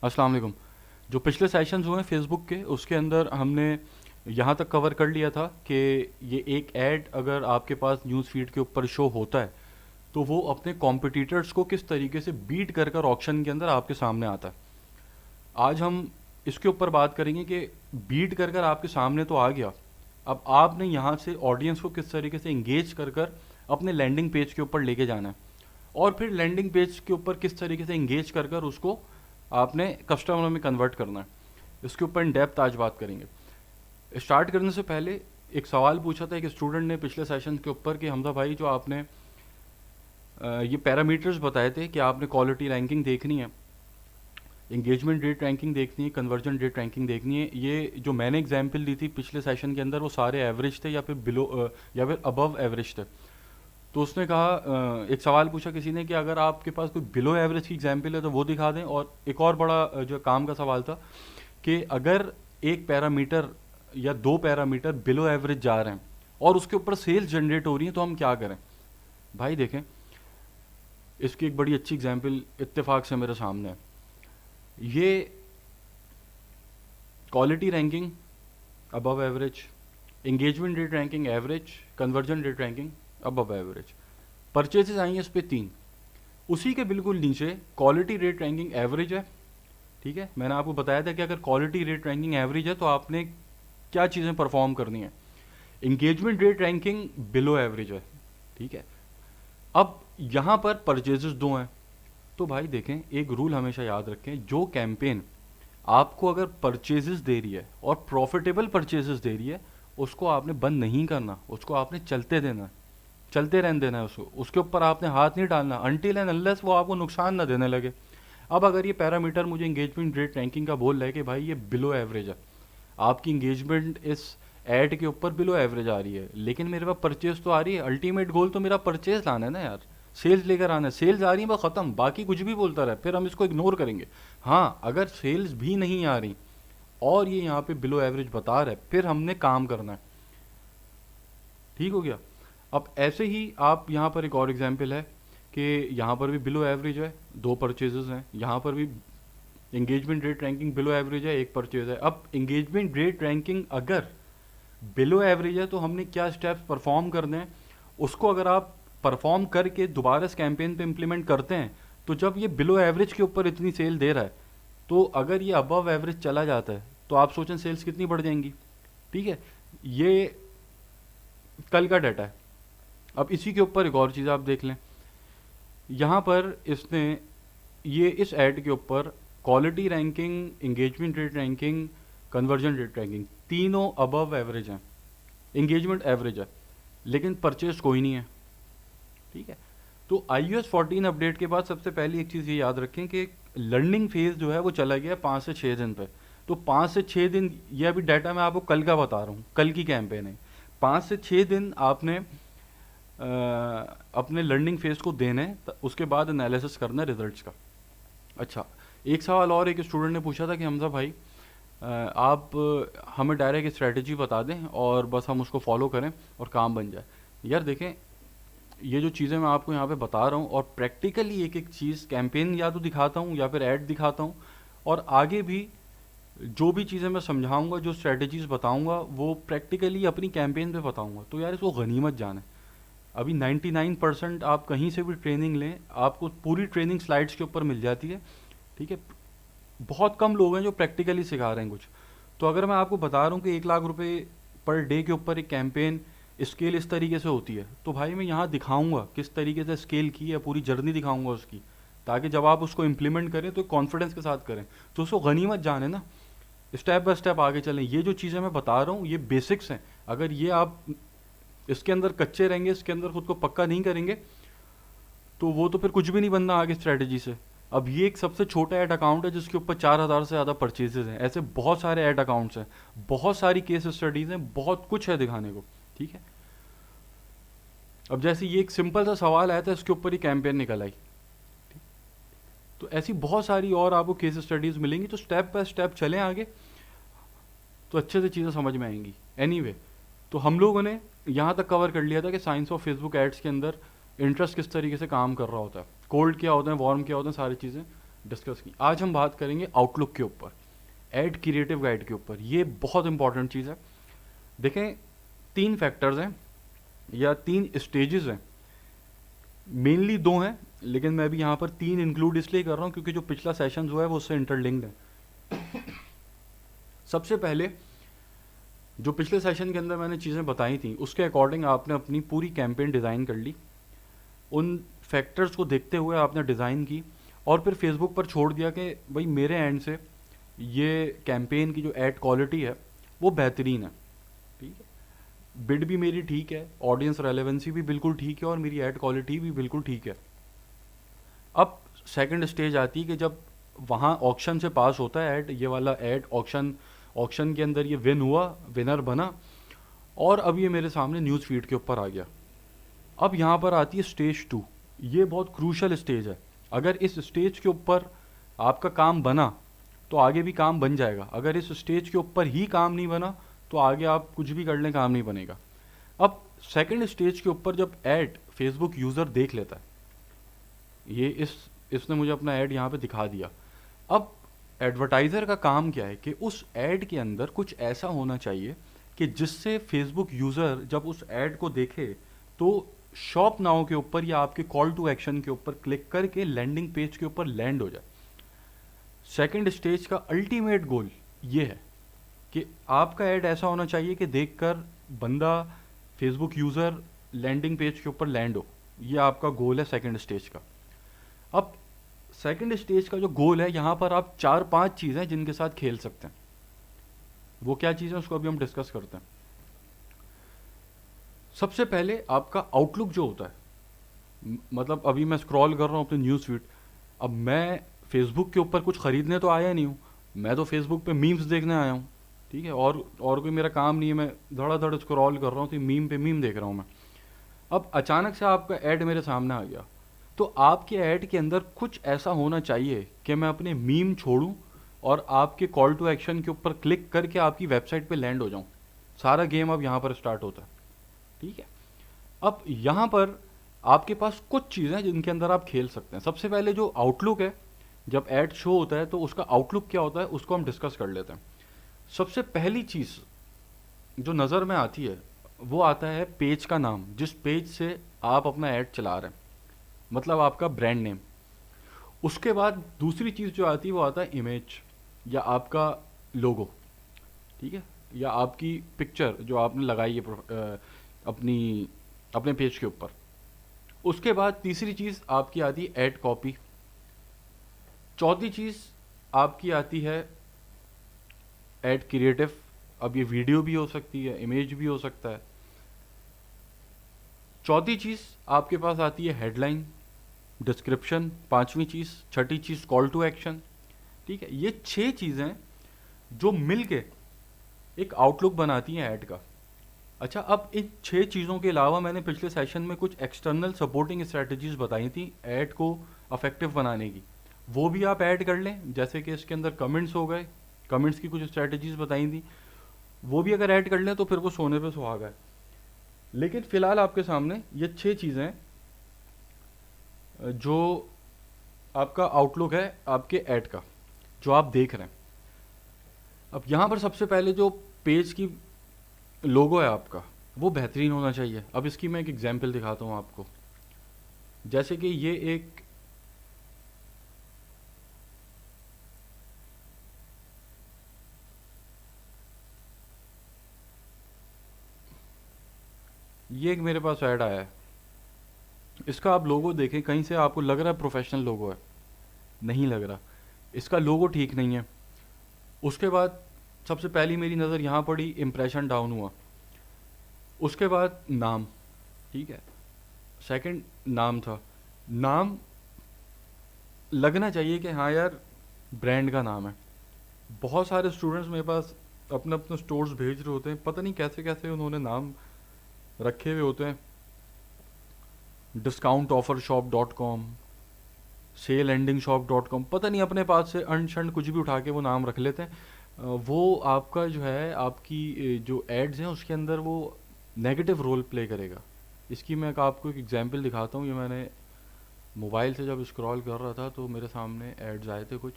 अस्सलाम वालेकुम। जो पिछले सेशंस हुए फेसबुक के उसके अंदर हमने यहाँ तक कवर कर लिया था कि ये एक ऐड अगर आपके पास न्यूज़ फीड के ऊपर शो होता है तो वो अपने कॉम्पिटिटर्स को किस तरीके से बीट कर कर ऑक्शन के अंदर आपके सामने आता है। आज हम इसके ऊपर बात करेंगे कि बीट कर कर आपके सामने तो आ गया, अब आपने यहाँ से ऑडियंस को किस तरीके से इंगेज कर कर अपने लैंडिंग पेज के ऊपर लेके जाना है, और फिर लैंडिंग पेज के ऊपर किस तरीके से इंगेज कर कर उसको आपने कस्टमर में कन्वर्ट करना है। इसके ऊपर इन डेप्थ आज बात करेंगे। स्टार्ट करने से पहले एक सवाल पूछा था एक स्टूडेंट ने पिछले सेशन के ऊपर कि हमजा भाई जो आपने ये पैरामीटर्स बताए थे कि आपने क्वालिटी रैंकिंग देखनी है, इंगेजमेंट रेट रैंकिंग देखनी है, कन्वर्जन रेट रैंकिंग देखनी है, ये जो मैंने एग्जाम्पल दी थी पिछले सेशन के अंदर वो सारे एवरेज थे या फिर बिलो या फिर अबव एवरेज थे। तो उसने कहा एक सवाल पूछा किसी ने कि अगर आपके पास कोई बिलो एवरेज की एग्जाम्पल है तो वो दिखा दें, और एक और बड़ा जो काम का सवाल था कि अगर एक पैरामीटर या दो पैरामीटर बिलो एवरेज जा रहे हैं और उसके ऊपर सेल्स जनरेट हो रही है तो हम क्या करें। भाई देखें, इसकी एक बड़ी अच्छी एग्जाम्पल इत्तेफाक से मेरे सामने है। ये quality ranking above average, engagement rate ranking average, conversion rate ranking above average, purchases आई हैं इस पे 3। उसी के बिल्कुल नीचे क्वालिटी रेट रैंकिंग एवरेज है। ठीक है, मैंने आपको बताया था कि अगर क्वालिटी रेट रैंकिंग एवरेज है तो आपने क्या चीज़ें परफॉर्म करनी है। Engagement rate ranking below average है। ठीक है, अब यहाँ पर परचेजेस 2 हैं। तो भाई देखें, एक रूल हमेशा याद रखें, जो कैंपेन आपको अगर परचेजेस दे रही है और प्रॉफिटेबल परचेजेस दे रही है उसको आपने बंद नहीं करना, उसको आपने चलते देना है, चलते रहने देना है उसको, उसके ऊपर आपने हाथ नहीं डालना अनटिल एंड अनलेस वो आपको नुकसान ना देने लगे। अब अगर ये पैरामीटर मुझे इंगेजमेंट रेट रैंकिंग का बोल रहा है कि भाई ये बिलो एवरेज है, आपकी इंगेजमेंट इस ऐड के ऊपर बिलो एवरेज आ रही है, लेकिन मेरे पास परचेज तो आ रही है, अल्टीमेट गोल तो मेरा परचेज लाना है ना यार, सेल्स लेकर आना है, सेल्स आ रही है बस ख़त्म, बाकी कुछ भी बोलता रहे फिर हम इसको इग्नोर करेंगे। हाँ, अगर सेल्स भी नहीं आ रही और ये यहाँ पे बिलो एवरेज बता रहा है फिर हमने काम करना है। ठीक हो गया। अब ऐसे ही आप यहाँ पर एक और एग्जाम्पल है कि यहाँ पर भी बिलो एवरेज है, 2 परचेजेस हैं, यहाँ पर भी engagement rate ranking below average है, 1 परचेज है। अब इंगेजमेंट रेट रैंकिंग अगर बिलो एवरेज है तो हमने क्या स्टेप्स परफॉर्म करने हैं, उसको अगर आप परफॉर्म करके दोबारा इस कैंपेन पे इम्प्लीमेंट करते हैं तो जब ये बिलो एवरेज के ऊपर इतनी सेल दे रहा है तो अगर ये अबव एवरेज चला जाता है तो आप सोचें सेल्स कितनी बढ़ जाएंगी। ठीक है, ये कल का डाटा है। अब इसी के ऊपर एक और चीज़ आप देख लें, यहाँ पर इसने ये इस ऐड के ऊपर quality ranking, engagement rate ranking, conversion rate ranking तीनों अबव एवरेज हैं, इंगेजमेंट एवरेज है, लेकिन परचेज कोई नहीं है। ठीक है, तो iOS 14 अपडेट के बाद सबसे पहली एक चीज़ ये याद रखें कि लर्निंग फेज जो है वो चला गया 5 से 6 दिन पे। तो 5 से 6 दिन, ये अभी डाटा मैं आपको कल का बता रहा हूँ, कल की कैंपेन है। 5 से 6 दिन आपने अपने लर्निंग फेज को देने, उसके बाद एनालिसिस करना है रिजल्ट्स का। अच्छा, एक सवाल और एक स्टूडेंट ने पूछा था कि हमजा भाई आप हमें डायरेक्ट स्ट्रेटजी बता दें और बस हम उसको फॉलो करें और काम बन जाए। यार देखें, ये जो चीज़ें मैं आपको यहाँ पे बता रहा हूँ और प्रैक्टिकली एक एक चीज़ कैंपेन या तो दिखाता हूँ या फिर ऐड दिखाता हूँ, और आगे भी जो भी चीज़ें मैं समझाऊंगा, जो स्ट्रेटजीज बताऊंगा वो प्रैक्टिकली अपनी कैंपेन पे बताऊंगा। तो यार इसको गनीमत जाने, अभी 99% आप कहीं से भी ट्रेनिंग लें आपको पूरी ट्रेनिंग स्लाइड्स के ऊपर मिल जाती है। ठीक है, बहुत कम लोग हैं जो प्रैक्टिकली सिखा रहे हैं कुछ। तो अगर मैं आपको बता रहा हूँ कि 1 लाख रुपए पर डे के ऊपर एक कैंपेन स्केल इस तरीके से होती है, तो भाई मैं यहाँ दिखाऊंगा किस तरीके से स्केल की है, पूरी जर्नी दिखाऊंगा उसकी, ताकि जब आप उसको इम्प्लीमेंट करें तो कॉन्फिडेंस के साथ करें। तो उसको गनीमत जाने ना, स्टेप बाय स्टेप आगे चलें। ये जो चीज़ें मैं बता रहा हूँ ये बेसिक्स हैं, अगर ये आप इसके अंदर कच्चे रहेंगे, इसके अंदर खुद को पक्का नहीं करेंगे तो वो तो फिर कुछ भी नहीं बनना आगे स्ट्रैटेजी से। अब ये एक सबसे छोटा ऐड अकाउंट है जिसके ऊपर 4,000 से ज़्यादा परचेजेज हैं, ऐसे बहुत सारे ऐड अकाउंट्स हैं, बहुत सारी केस स्टडीज़ हैं, बहुत कुछ है दिखाने को। ठीक है, अब जैसे ये एक सिंपल सा सवाल आया था, इसके ऊपर ही कैंपेन निकल आई। तो ऐसी बहुत सारी और आपको केस स्टडीज़ मिलेंगी, तो स्टेप बाय स्टेप चलें आगे तो अच्छे से चीज़ें समझ में आएंगी। एनीवे, तो हम लोगों ने यहाँ तक कवर कर लिया था कि साइंस ऑफ फेसबुक एड्स के अंदर इंटरेस्ट किस तरीके से काम कर रहा होता है, कोल्ड क्या होते हैं, वार्म क्या होते हैं, सारी चीज़ें। डिस्कस की। आज हम बात करेंगे आउटलुक के ऊपर, एड क्रिएटिव गाइड के ऊपर। ये बहुत इंपॉर्टेंट चीज़ है। देखें, 3 फैक्टर्स हैं या 3 स्टेजेस हैं, मेनली 2 हैं, लेकिन मैं भी यहाँ पर 3 इंक्लूड इसलिए कर रहा हूँ क्योंकि जो पिछला सेशन हुआ है वो उससे इंटरलिंक्ड है। सबसे पहले जो पिछले सेशन के अंदर मैंने चीज़ें बताई थी उसके अकॉर्डिंग आपने अपनी पूरी कैंपेन डिज़ाइन कर ली, उन फैक्टर्स को देखते हुए आपने डिज़ाइन की और फिर फेसबुक पर छोड़ दिया कि भाई मेरे एंड से ये कैंपेन की जो ऐड क्वालिटी है वो बेहतरीन है, ठीक है, बिड भी मेरी ठीक है, ऑडियंस रेलेवेंसी भी बिल्कुल ठीक है और मेरी ऐड क्वालिटी भी बिल्कुल ठीक है। अब सेकंड स्टेज आती है कि जब वहाँ ऑक्शन से पास होता है ऐड, ये वाला ऐड ऑक्शन के अंदर ये विन हुआ, विनर बना और अब ये मेरे सामने न्यूज़ फीड के ऊपर आ गया। अब यहाँ पर आती है स्टेज 2। ये बहुत क्रूशल स्टेज है। अगर इस स्टेज के ऊपर आपका काम बना तो आगे भी काम बन जाएगा, अगर इस स्टेज के ऊपर ही काम नहीं बना तो आगे आप कुछ भी कर लें, काम नहीं बनेगा। अब सेकंड स्टेज के ऊपर जब ऐड फेसबुक यूज़र देख लेता है, ये इसने मुझे अपना ऐड यहाँ पे दिखा दिया। अब एडवर्टाइज़र का काम क्या है कि उस ऐड के अंदर कुछ ऐसा होना चाहिए कि जिससे फेसबुक यूज़र जब उस ऐड को देखे तो शॉप नाउ के ऊपर या आपके कॉल टू एक्शन के ऊपर क्लिक करके लैंडिंग पेज के ऊपर लैंड हो जाए। सेकंड स्टेज का अल्टीमेट गोल ये है कि आपका ऐड ऐसा होना चाहिए कि देखकर बंदा, फेसबुक यूज़र लैंडिंग पेज के ऊपर लैंड हो। ये आपका गोल है सेकंड स्टेज का। अब सेकंड स्टेज का जो गोल है, यहाँ पर आप 4-5 चीज़ें जिनके साथ खेल सकते हैं। वो क्या चीज़ें उसको अभी हम डिस्कस करते हैं। सबसे पहले आपका आउटलुक जो होता है, मतलब अभी मैं स्क्रॉल कर रहा हूँ अपने न्यूज़ फीड, अब मैं फेसबुक के ऊपर कुछ ख़रीदने तो आया नहीं हूँ, मैं तो फेसबुक पे मीम्स देखने आया हूँ, ठीक है, और कोई मेरा काम नहीं है, मैं धड़ाधड़ स्क्रॉल कर रहा हूँ तो मीम पे मीम देख रहा हूँ मैं। अब अचानक से आपका ऐड मेरे सामने आ गया, तो आपके ऐड के अंदर कुछ ऐसा होना चाहिए कि मैं अपने मीम छोड़ूं और आपके कॉल टू एक्शन के ऊपर क्लिक करके आपकी वेबसाइट पे लैंड हो जाऊं। सारा गेम अब यहाँ पर स्टार्ट होता है, ठीक है। अब यहाँ पर आपके पास कुछ चीज़ें हैं जिनके अंदर आप खेल सकते हैं। सबसे पहले जो आउटलुक है, जब ऐड शो होता है तो उसका आउटलुक क्या होता है उसको हम डिस्कस कर लेते हैं। सबसे पहली चीज़ जो नज़र में आती है वो आता है पेज का नाम, जिस पेज से आप अपना ऐड चला रहे हैं, मतलब आपका ब्रांड नेम। उसके बाद दूसरी चीज़ जो आती है वो आता है इमेज या आपका लोगो, ठीक है, या आपकी पिक्चर जो आपने लगाई है अपनी अपने पेज के ऊपर। उसके बाद तीसरी चीज़ आपकी आती है ऐड कॉपी। चौथी चीज़ आपकी आती है ऐड क्रिएटिव। अब ये वीडियो भी हो सकती है, इमेज भी हो सकता है। चौथी चीज़ आपके पास आती है हेडलाइन, डिस्क्रिप्शन। पांचवी चीज़, छठी चीज़ कॉल टू एक्शन, ठीक है। ये 6 चीज़ें जो मिल के एक आउटलुक बनाती हैं ऐड का। अच्छा, अब इन 6 चीज़ों के अलावा मैंने पिछले सेशन में कुछ एक्सटर्नल सपोर्टिंग स्ट्रेटजीज बताई थी ऐड को अफेक्टिव बनाने की, वो भी आप ऐड कर लें। जैसे कि इसके अंदर कमेंट्स हो गए, कमेंट्स की कुछ स्ट्रेटजीज बताई थी, वो भी अगर ऐड कर लें तो फिर वो सोने पे सुहागा है। लेकिन फ़िलहाल आपके सामने ये 6 चीज़ें जो आपका आउटलुक है आपके ऐड का, जो आप देख रहे हैं। अब यहाँ पर सबसे पहले जो पेज की लोगो है आपका, वो बेहतरीन होना चाहिए। अब इसकी मैं एक एग्जांपल दिखाता हूँ आपको। जैसे कि ये एक मेरे पास ऐड आया है, इसका आप लोगो देखें, कहीं से आपको लग रहा है प्रोफेशनल लोगो है? नहीं लग रहा, इसका लोगो ठीक नहीं है। उसके बाद सबसे पहली मेरी नज़र यहाँ पड़ी, इम्प्रेशन डाउन हुआ। उसके बाद नाम, ठीक है, सेकंड नाम था। नाम लगना चाहिए कि हाँ यार ब्रांड का नाम है। बहुत सारे स्टूडेंट्स मेरे पास अपने अपने स्टोर्स भेज रहे होते हैं, पता नहीं कैसे कैसे उन्होंने नाम रखे हुए होते हैं, discountoffershop.com, saleendingshop.com, पता नहीं अपने पास से अनशंड कुछ भी उठा के वो नाम रख लेते हैं। वो आपका जो है, आपकी जो एड्स हैं उसके अंदर वो नेगेटिव रोल प्ले करेगा। इसकी मैं आपको एक एग्जांपल दिखाता हूँ। ये मैंने मोबाइल से जब स्क्रॉल कर रहा था तो मेरे सामने एड्स आए थे कुछ,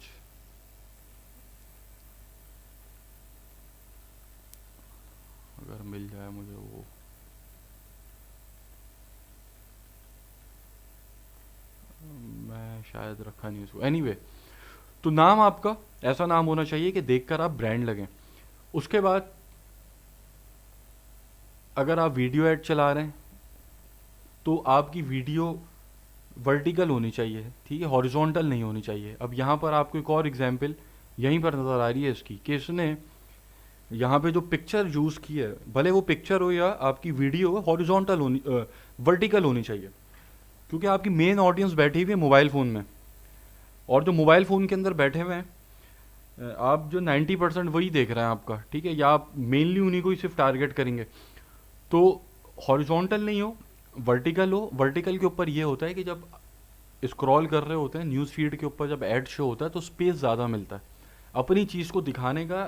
अगर मिल जाए मुझे वो। मैं शायद रखा नहीं उसको, एनीवे तो नाम आपका ऐसा नाम होना चाहिए कि देखकर आप ब्रांड लगें। उसके बाद अगर आप वीडियो ऐड चला रहे हैं तो आपकी वीडियो वर्टिकल होनी चाहिए, ठीक है, हॉरिजॉन्टल नहीं होनी चाहिए। अब यहाँ पर आपको एक और एग्जांपल यहीं पर नज़र आ रही है इसकी, कि इसने यहाँ पे जो पिक्चर यूज़ की है, भले वो पिक्चर हो या आपकी वीडियो हो, हॉरिजॉन्टल होनी वर्टिकल होनी चाहिए, क्योंकि आपकी मेन ऑडियंस बैठी हुई है मोबाइल फ़ोन में, और जो मोबाइल फ़ोन के अंदर बैठे हुए हैं आप जो 90% वही देख रहे हैं आपका, ठीक है, या आप मेनली उन्हीं को ही सिर्फ टारगेट करेंगे। तो हॉरिजॉन्टल नहीं हो, वर्टिकल हो। वर्टिकल के ऊपर ये होता है कि जब स्क्रॉल कर रहे होते हैं न्यूज़ फीड के ऊपर, जब ऐड शो होता है तो स्पेस ज़्यादा मिलता है, अपनी चीज़ को दिखाने का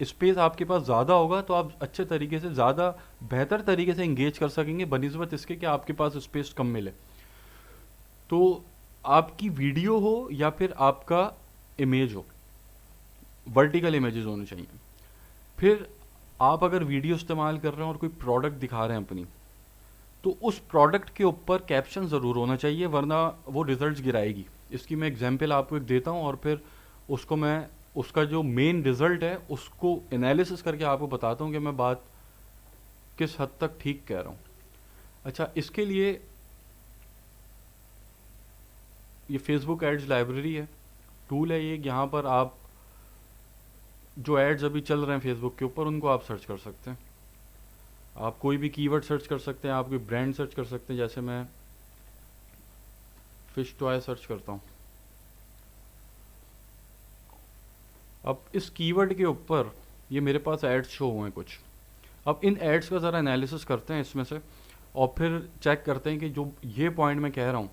स्पेस आपके पास ज़्यादा होगा, तो आप अच्छे तरीके से, ज़्यादा बेहतर तरीके से इंगेज कर सकेंगे बनिस्बत इसके कि आपके पास स्पेस कम मिले। तो आपकी वीडियो हो या फिर आपका इमेज हो, वर्टिकल इमेजेस होने चाहिए। फिर आप अगर वीडियो इस्तेमाल कर रहे हैं और कोई प्रोडक्ट दिखा रहे हैं अपनी, तो उस प्रोडक्ट के ऊपर कैप्शन ज़रूर होना चाहिए, वरना वो रिजल्ट्स गिराएगी। इसकी मैं एग्जांपल आपको एक देता हूँ और फिर उसको मैं, उसका जो मेन रिजल्ट है उसको एनालिसिस करके आपको बताता हूँ कि मैं बात किस हद तक ठीक कह रहा हूँ। अच्छा, इसके लिए ये फेसबुक एड्स लाइब्रेरी है, टूल है ये, यहाँ पर आप जो एड्स अभी चल रहे हैं फेसबुक के ऊपर उनको आप सर्च कर सकते हैं। आप कोई भी कीवर्ड सर्च कर सकते हैं, आप कोई ब्रांड सर्च कर सकते हैं, जैसे मैं फिश टॉय सर्च करता हूँ। अब इस कीवर्ड के ऊपर ये मेरे पास एड्स शो हुए हैं कुछ। अब इन एड्स का ज़रा एनालिसिस करते हैं इसमें से, और फिर चेक करते हैं कि जो ये पॉइंट मैं कह रहा हूँ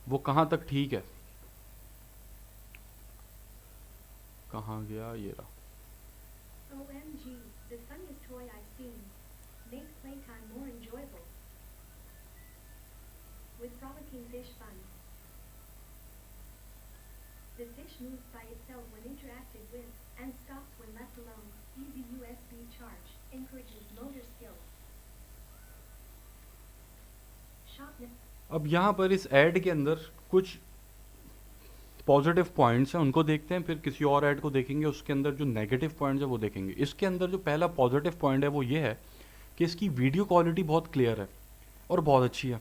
वो कहाँ तक ठीक है। कहाँ गया, ये रहा। OMG, the funniest toy I've seen. Makes playtime more enjoyable. With frolicking fish fun. The fish moves by itself when interacted with, and stops when left alone. Easy USB charge. Encourages motor skill. Shop. अब यहाँ पर इस add के अंदर कुछ positive points हैं, उनको देखते हैं, फिर किसी और ऐड को देखेंगे उसके अंदर जो नेगेटिव पॉइंट्स है वो देखेंगे। इसके अंदर जो पहला पॉजिटिव पॉइंट है वो ये है कि इसकी वीडियो क्वालिटी बहुत क्लियर है और बहुत अच्छी है।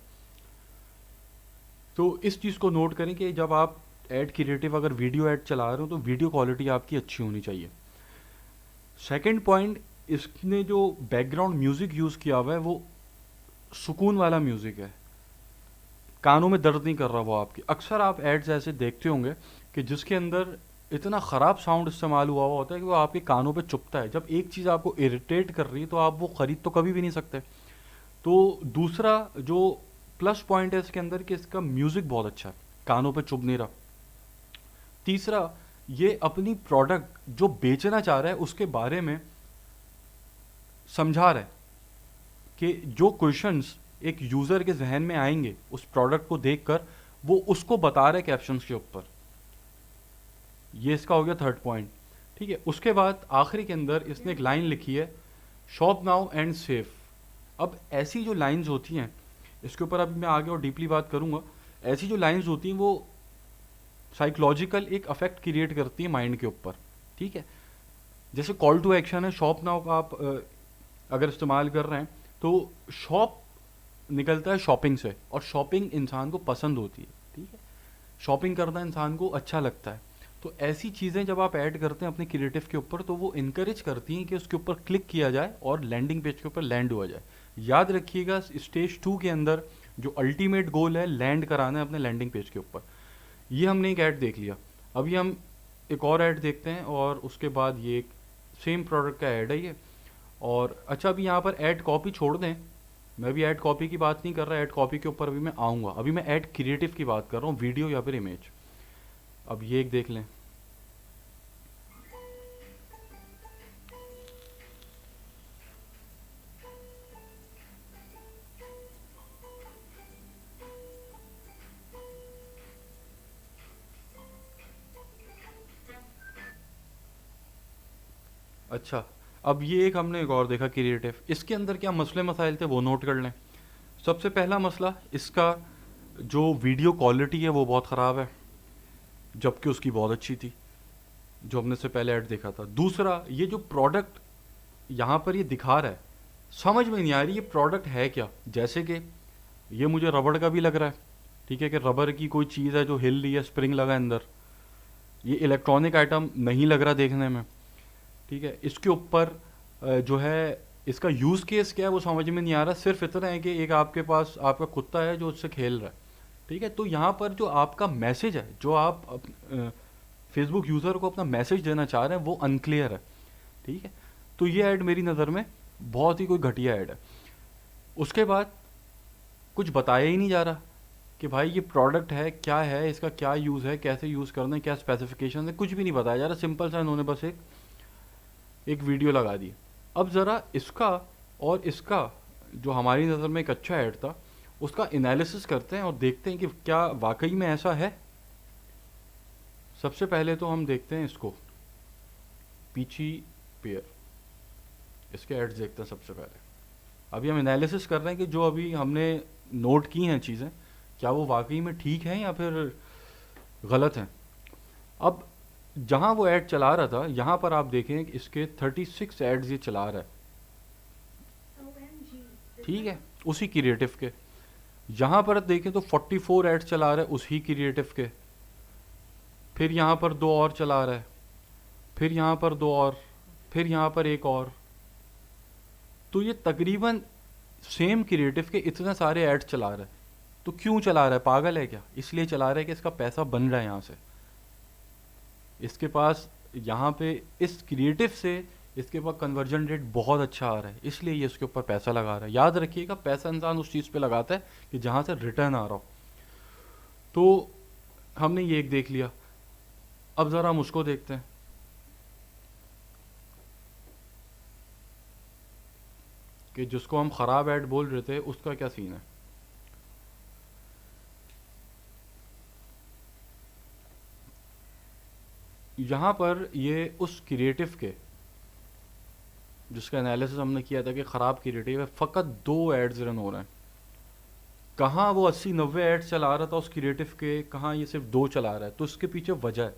तो इस चीज़ को नोट करें कि जब आप ऐड क्रिएटिव अगर वीडियो ऐड चला रहे हो तो वीडियो क्वालिटी आपकी अच्छी होनी चाहिए। सेकंड पॉइंट, इसने जो बैकग्राउंड म्यूज़िक यूज़ किया हुआ है वो सुकून वाला म्यूज़िक है, कानों में दर्द नहीं कर रहा वो आपकी। अक्सर आप एड्स ऐसे देखते होंगे कि जिसके अंदर इतना ख़राब साउंड इस्तेमाल हुआ हुआ होता है कि वो आपके कानों पे चुभता है। जब एक चीज़ आपको इरिटेट कर रही है तो आप वो ख़रीद तो कभी भी नहीं सकते। तो दूसरा जो प्लस पॉइंट है इसके अंदर कि इसका म्यूज़िक बहुत अच्छा है, कानों पे चुभ नहीं रहा। तीसरा, ये अपनी प्रोडक्ट जो बेचना चाह रहा है उसके बारे में समझा रहा है कि जो क्वेश्चंस एक यूज़र के जहन में आएंगे उस प्रोडक्ट को देखकर, वो उसको बता रहे कैप्शंस के ऊपर। ये इसका हो गया थर्ड पॉइंट, ठीक है। उसके बाद आखिरी के अंदर इसने एक लाइन लिखी है, शॉप नाउ एंड सेव। अब ऐसी जो लाइंस होती हैं, इसके ऊपर अभी मैं आगे और डीपली बात करूंगा। ऐसी जो लाइंस होती हैं वो साइकोलॉजिकल एक अफेक्ट क्रिएट करती है माइंड के ऊपर, ठीक है। जैसे कॉल टू एक्शन है, शॉप नाउ का आप अगर इस्तेमाल कर रहे हैं तो शॉप निकलता है शॉपिंग से, और शॉपिंग इंसान को पसंद होती है, ठीक है, शॉपिंग करना इंसान को अच्छा लगता है। तो ऐसी चीज़ें जब आप ऐड करते हैं अपने क्रिएटिव के ऊपर तो वो इनकरेज करती हैं कि उसके ऊपर क्लिक किया जाए और लैंडिंग पेज के ऊपर लैंड हुआ जाए। याद रखिएगा, स्टेज 2 के अंदर जो अल्टीमेट गोल है लैंड कराना है अपने लैंडिंग पेज के ऊपर। ये हमने एक ऐड देख लिया, अभी हम एक और ऐड देखते हैं और उसके बाद ये एक सेम प्रोडक्ट का ऐड है ये। और अच्छा, अभी यहाँ पर ऐड कॉपी छोड़ दें, मैं भी ऐड कॉपी की बात नहीं कर रहा, ऐड कॉपी के ऊपर अभी मैं आऊँगा। अभी मैं ऐड क्रिएटिव की बात कर रहा हूँ, वीडियो या फिर इमेज। अब ये एक देख लें, अच्छा, अब ये एक हमने एक और देखा क्रिएटिव, इसके अंदर क्या मसले मसाइल थे वो नोट कर लें। सबसे पहला मसला, इसका जो वीडियो क्वालिटी है वो बहुत ख़राब है, जबकि उसकी बहुत अच्छी थी जो हमने से पहले ऐड देखा था। दूसरा, ये जो प्रोडक्ट यहाँ पर ये दिखा रहा है, समझ में नहीं आ रही ये प्रोडक्ट है क्या। जैसे कि ये मुझे रबड़ का भी लग रहा है, ठीक है, कि रबर की कोई चीज़ है जो हिल रही है, स्प्रिंग लगा है अंदर। ये इलेक्ट्रॉनिक आइटम नहीं लग रहा देखने में, ठीक है। इसके ऊपर जो है इसका यूज़ केस क्या है वो समझ में नहीं आ रहा। सिर्फ इतना है कि एक आपके पास आपका कुत्ता है जो उससे खेल रहा है, ठीक है। तो यहाँ पर जो आपका मैसेज है, जो आप फेसबुक यूज़र को अपना मैसेज देना चाह रहे हैं, वो अनक्लियर है, ठीक है। तो ये ऐड मेरी नज़र में बहुत ही कोई घटिया ऐड है। उसके बाद कुछ बताया ही नहीं जा रहा कि भाई ये प्रोडक्ट है क्या है, इसका क्या यूज़ है, कैसे यूज़ करना है, क्या स्पेसिफिकेशन है, कुछ भी नहीं बताया जा रहा। सिंपल सा इन्होंने बस एक वीडियो लगा दी। अब ज़रा इसका और इसका जो हमारी नज़र में एक अच्छा ऐड था उसका एनालिसिस करते हैं और देखते हैं कि क्या वाकई में ऐसा है। सबसे पहले तो हम देखते हैं इसको, पीची पेयर, इसके ऐड्स देखते हैं सबसे पहले। अभी हम एनालिसिस कर रहे हैं कि जो अभी हमने नोट की हैं चीज़ें, क्या वो वाकई में ठीक हैं या फिर गलत हैं। अब जहाँ वो ऐड चला रहा था, यहाँ पर आप देखें कि इसके 36 ऐड्स ये चला रहा है, OMG. The ठीक है, उसी क्रिएटिव के। यहाँ पर देखें तो 44 ऐड्स चला रहा है उसी क्रिएटिव के। फिर यहाँ पर दो और चला रहा है, फिर यहाँ पर दो और, फिर यहाँ पर एक और। तो ये तकरीबन सेम क्रिएटिव के इतने सारे ऐड्स चला रहा है। तो क्यों चला रहा है, पागल है क्या? इसलिए चला रहा है कि इसका पैसा बन रहा है यहाँ से। इसके पास यहाँ पे इस क्रिएटिव से इसके पास कन्वर्जन रेट बहुत अच्छा आ रहा है, इसलिए ये इसके ऊपर पैसा लगा रहा है। याद रखिएगा, पैसा इंसान उस चीज़ पे लगाता है कि जहाँ से रिटर्न आ रहा हो। तो हमने ये एक देख लिया, अब ज़रा हम उसको देखते हैं कि जिसको हम ख़राब ऐड बोल रहे थे उसका क्या सीन है। यहाँ पर ये उस क्रिएटिव के जिसका एनालिसिस हमने किया था कि ख़राब क्रिएटिव है, फ़कत 2 एड्स रन हो रहे हैं। कहाँ वो 80-90 एड्स चला रहा था उस क्रिएटिव के, कहाँ ये सिर्फ 2 चला रहा है। तो इसके पीछे वजह है,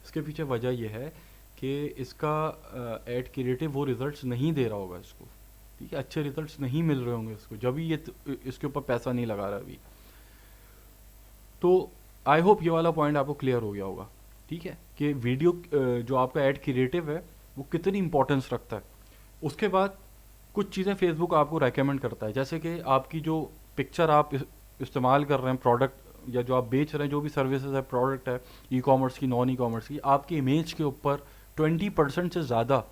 इसके पीछे वजह ये है कि इसका एड क्रिएटिव वो रिजल्ट्स नहीं दे रहा होगा इसको, ठीक है, अच्छे रिजल्ट्स नहीं मिल रहे होंगे इसको, जब भी ये इसके ऊपर पैसा नहीं लगा रहा अभी। तो आई होप ये वाला पॉइंट आपको क्लियर हो गया होगा, ठीक है, कि वीडियो जो आपका ऐड क्रिएटिव है वो कितनी इंपॉर्टेंस रखता है। उसके बाद कुछ चीज़ें फेसबुक आपको रेकमेंड करता है, जैसे कि आपकी जो पिक्चर आप इस्तेमाल कर रहे हैं प्रोडक्ट या जो आप बेच रहे हैं, जो भी सर्विसेज है, प्रोडक्ट है, ई कॉमर्स की, नॉन ई कॉमर्स की, आपकी इमेज के ऊपर 20% से ज़्यादा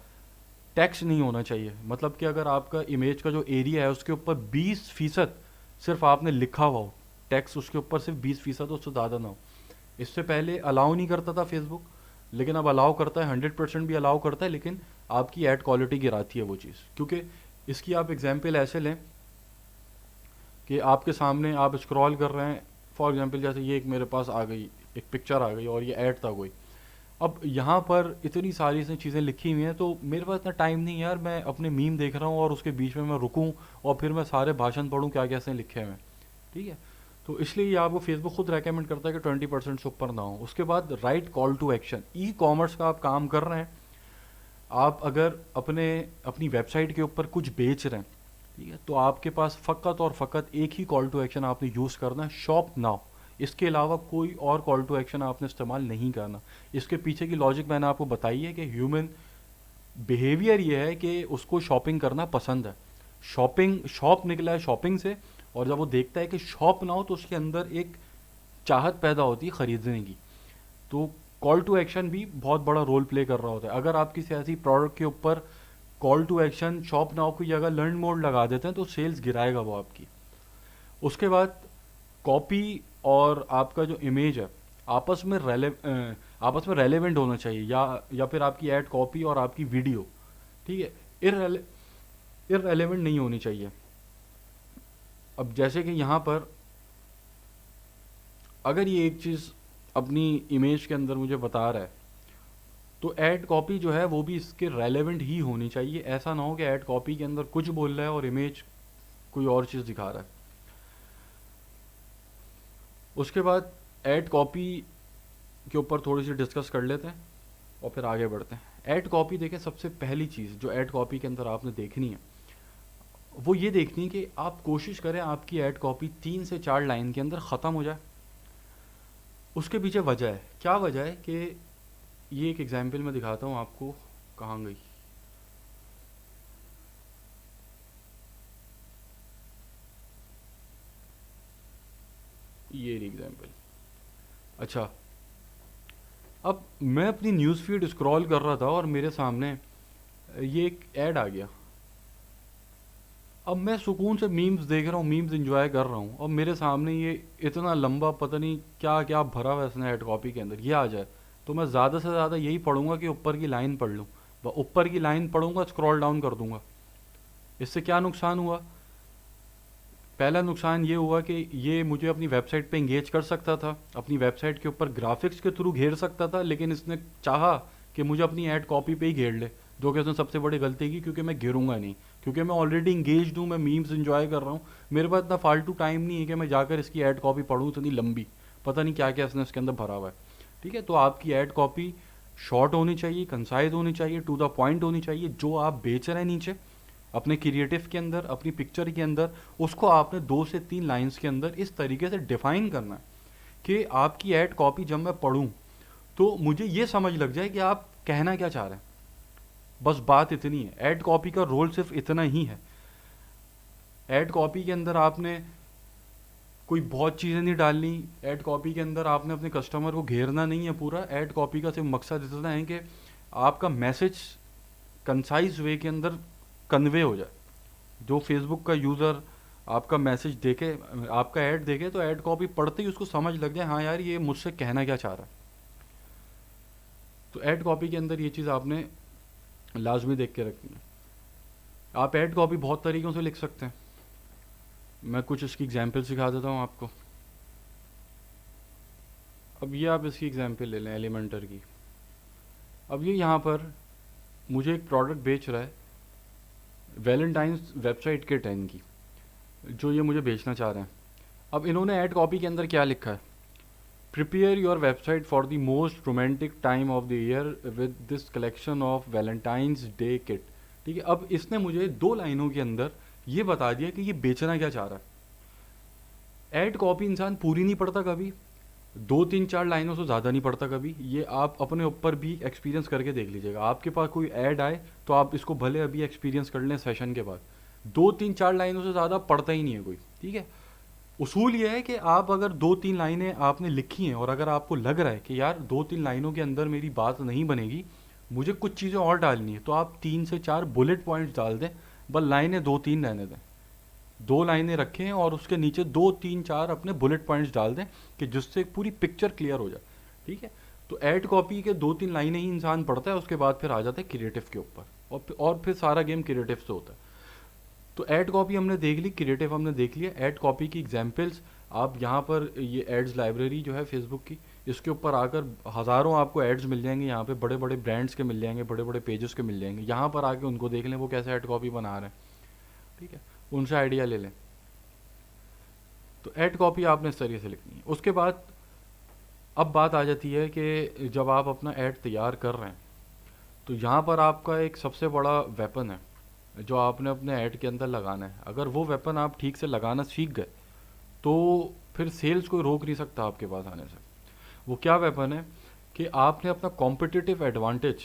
टैक्स नहीं होना चाहिए। मतलब कि अगर आपका इमेज का जो एरिया है उसके ऊपर 20% सिर्फ आपने लिखा हुआ हो, टैक्स उसके ऊपर सिर्फ 20% उससे ज़्यादा ना हो। इससे पहले अलाउ नहीं करता था फेसबुक, लेकिन अब अलाउ करता है, 100% भी अलाउ करता है, लेकिन आपकी ऐड क्वालिटी गिराती है वो चीज़। क्योंकि इसकी आप एग्जांपल ऐसे लें कि आपके सामने आप स्क्रॉल कर रहे हैं, फॉर एग्जांपल जैसे ये एक मेरे पास आ गई, एक पिक्चर आ गई और ये ऐड था कोई। अब यहाँ पर इतनी सारी इसमें चीज़ें लिखी हुई हैं, तो मेरे पास इतना टाइम नहीं यार, मैं अपने मीम देख रहा हूँ और उसके बीच में मैं रुकूँ और फिर मैं सारे भाषण पढ़ूँ क्या क्या इसने लिखे हुए हैं, ठीक है। तो इसलिए ये आपको फेसबुक खुद रेकमेंड करता है कि 20% से ऊपर ना हो। उसके बाद write call to action, E commerce का आप काम कर रहे हैं, आप अगर अपनी वेबसाइट के ऊपर कुछ बेच रहे हैं, ठीक है, तो आपके पास फ़कत और फ़कत एक ही कॉल टू एक्शन आपने यूज़ करना है, शॉप नाउ। इसके अलावा कोई और कॉल टू एक्शन आपने इस्तेमाल नहीं करना। इसके पीछे की लॉजिक मैंने आपको बताई है कि ह्यूमन बिहेवियर ये है कि उसको शॉपिंग करना पसंद है। शॉप निकला है शॉपिंग से, और जब वो देखता है कि शॉप ना हो तो उसके अंदर एक चाहत पैदा होती है ख़रीदने की। तो कॉल टू एक्शन भी बहुत बड़ा रोल प्ले कर रहा होता है। अगर आप किसी ऐसी प्रोडक्ट के ऊपर call to action shop now की जगह लर्न मोर लगा देते हैं तो सेल्स गिराएगा वो आपकी। उसके बाद कॉपी और आपका जो इमेज है आपस में रेलेवेंट होना चाहिए, या फिर आपकी ऐड कॉपी और आपकी वीडियो, ठीक है, इररेलेवेंट नहीं होनी चाहिए। अब जैसे कि यहाँ पर अगर ये एक चीज़ अपनी इमेज के अंदर मुझे बता रहा है, तो ऐड कॉपी जो है वो भी इसके रेलेवेंट ही होनी चाहिए, ऐसा ना हो कि ऐड कॉपी के अंदर कुछ बोल रहा है और इमेज कोई और चीज़ दिखा रहा है। उसके बाद ऐड कॉपी के ऊपर थोड़ी सी डिस्कस कर लेते हैं और फिर आगे बढ़ते हैं। ऐड कॉपी देखें, सबसे पहली चीज़ जो ऐड कॉपी के अंदर आपने देखनी है वो ये देखनी है कि आप कोशिश करें आपकी ऐड कॉपी 3 से 4 लाइन के अंदर ख़त्म हो जाए। उसके पीछे वजह है, क्या वजह है कि ये एक एग्जाम्पल मैं दिखाता हूँ आपको। कहाँ गई? ये एग्जाम्पल। अच्छा, अब मैं अपनी न्यूज़ फीड स्क्रॉल कर रहा था और मेरे सामने ये एक ऐड आ गया। अब मैं सुकून से मीम्स देख रहा हूँ, मीम्स एंजॉय कर रहा हूँ, और मेरे सामने ये इतना लंबा पता नहीं क्या क्या भरा हुआ है इसने ऐड कॉपी के अंदर, ये आ जाए तो मैं ज़्यादा से ज़्यादा यही पढ़ूंगा कि ऊपर की लाइन पढ़ लूँ। वह ऊपर की लाइन पढ़ूंगा, स्क्रॉल डाउन कर दूंगा। इससे क्या नुकसान हुआ? पहला नुकसान ये हुआ कि ये मुझे अपनी वेबसाइट पे इंगेज कर सकता था, अपनी वेबसाइट के ऊपर ग्राफिक्स के थ्रू घेर सकता था, लेकिन इसने चाहा कि मुझे अपनी ऐड कॉपी पे ही घेर ले, जो कि उसने सबसे बड़ी गलती की, क्योंकि मैं घेरूंगा नहीं, क्योंकि मैं ऑलरेडी इंगेज हूँ, मैं मीम्स इंजॉय कर रहा हूँ, मेरे पास इतना फालतू टाइम नहीं है कि मैं जाकर इसकी ऐड कॉपी पढ़ूँ इतनी लंबी, पता नहीं क्या क्या इसने इसके अंदर भरा हुआ है। ठीक है, तो आपकी ऐड कॉपी शॉर्ट होनी चाहिए, कंसाइज होनी चाहिए, टू द पॉइंट होनी चाहिए। जो आप बेच रहे हैं नीचे अपने क्रिएटिव के अंदर, अपनी पिक्चर के अंदर, उसको आपने 2 से 3 लाइंस के अंदर इस तरीके से डिफाइन करना है कि आपकी ऐड कॉपी जब मैं पढ़ूं तो मुझे ये समझ लग जाए कि आप कहना क्या चाह रहे हैं। बस बात इतनी है, ऐड कॉपी का रोल सिर्फ इतना ही है। ऐड कॉपी के अंदर आपने कोई बहुत चीज़ें नहीं डालनी, ऐड कॉपी के अंदर आपने अपने कस्टमर को घेरना नहीं है पूरा। ऐड कॉपी का सिर्फ मकसद इतना है कि आपका मैसेज कंसाइज वे के अंदर कन्वे हो जाए। जो फेसबुक का यूज़र आपका मैसेज देखे, आपका ऐड देखे, तो ऐड कॉपी पढ़ते ही उसको समझ लग जाए हाँ यार ये मुझसे कहना क्या चाह रहा है। तो ऐड कॉपी के अंदर ये चीज़ आपने लाजमी देख के रखनी है। आप ऐड कॉपी बहुत तरीक़ों से लिख सकते हैं, मैं कुछ इसकी एग्जांपल सिखा देता हूँ आपको। अब ये आप इसकी एग्जांपल ले लें एलिमेंटर की। अब ये यहाँ पर मुझे एक प्रोडक्ट बेच रहा है, वैलेंटाइंस वेबसाइट के 10 की, जो ये मुझे बेचना चाह रहे हैं। अब इन्होंने ऐड कॉपी के अंदर क्या लिखा है? Prepare your website for the most romantic time of the year with this collection of Valentine's day kit. ठीक है, अब इसने मुझे 2 लाइनों के अंदर ये बता दिया कि ये बेचना क्या चाह रहा है। ऐड कॉपी इंसान पूरी नहीं पढ़ता कभी, 2 3 4 लाइनों से ज़्यादा नहीं पढ़ता कभी। ये आप अपने ऊपर भी एक्सपीरियंस करके देख लीजिएगा। आपके पास कोई ऐड आए तो आप इसको भले अभी एक्सपीरियंस कर लें सेशन के बाद, 2 3 4 लाइनों से ज़्यादा पढ़ता ही नहीं है कोई। ठीक है, उसूल ये है कि आप अगर 2 3 लाइनें आपने लिखी हैं और अगर आपको लग रहा है कि यार 2 3 लाइनों के अंदर मेरी बात नहीं बनेगी, मुझे कुछ चीज़ें और डालनी है, तो आप 3 से 4 बुलेट पॉइंट्स डाल दें, बस लाइनें 2 3 रहने दें। 2 लाइनें रखें और उसके नीचे 2 3 4 अपने बुलेट पॉइंट्स डाल दें कि जिससे पूरी पिक्चर क्लियर हो जाए। ठीक है, तो ऐड कॉपी के 2 3 लाइनें ही इंसान पढ़ता है, उसके बाद फिर आ जाता है क्रिएटिव के ऊपर, और फिर सारा गेम क्रिएटिव से होता है। तो ऐड कॉपी हमने देख ली, क्रिएटिव हमने देख लिया। ऐड कॉपी की एग्जांपल्स आप यहाँ पर, ये एड्स लाइब्रेरी जो है फेसबुक की, इसके ऊपर आकर हज़ारों आपको एड्स मिल जाएंगे। यहाँ पे बड़े बड़े ब्रांड्स के मिल जाएंगे, बड़े बड़े पेजेस के मिल जाएंगे। यहाँ पर आके उनको देख लें वो कैसे ऐड कॉपी बना रहे हैं। ठीक है, उनसे आइडिया ले लें। तो ऐड कॉपी आपने इस तरीके से लिखनी है। उसके बाद अब बात आ जाती है कि जब आप अपना ऐड तैयार कर रहे हैं तो यहाँ पर आपका एक सबसे बड़ा वेपन है जो आपने अपने ऐड के अंदर लगाना है। अगर वो वेपन आप ठीक से लगाना सीख गए तो फिर सेल्स कोई रोक नहीं सकता आपके पास आने से। वो क्या वेपन है कि आपने अपना कॉम्पिटिटिव एडवांटेज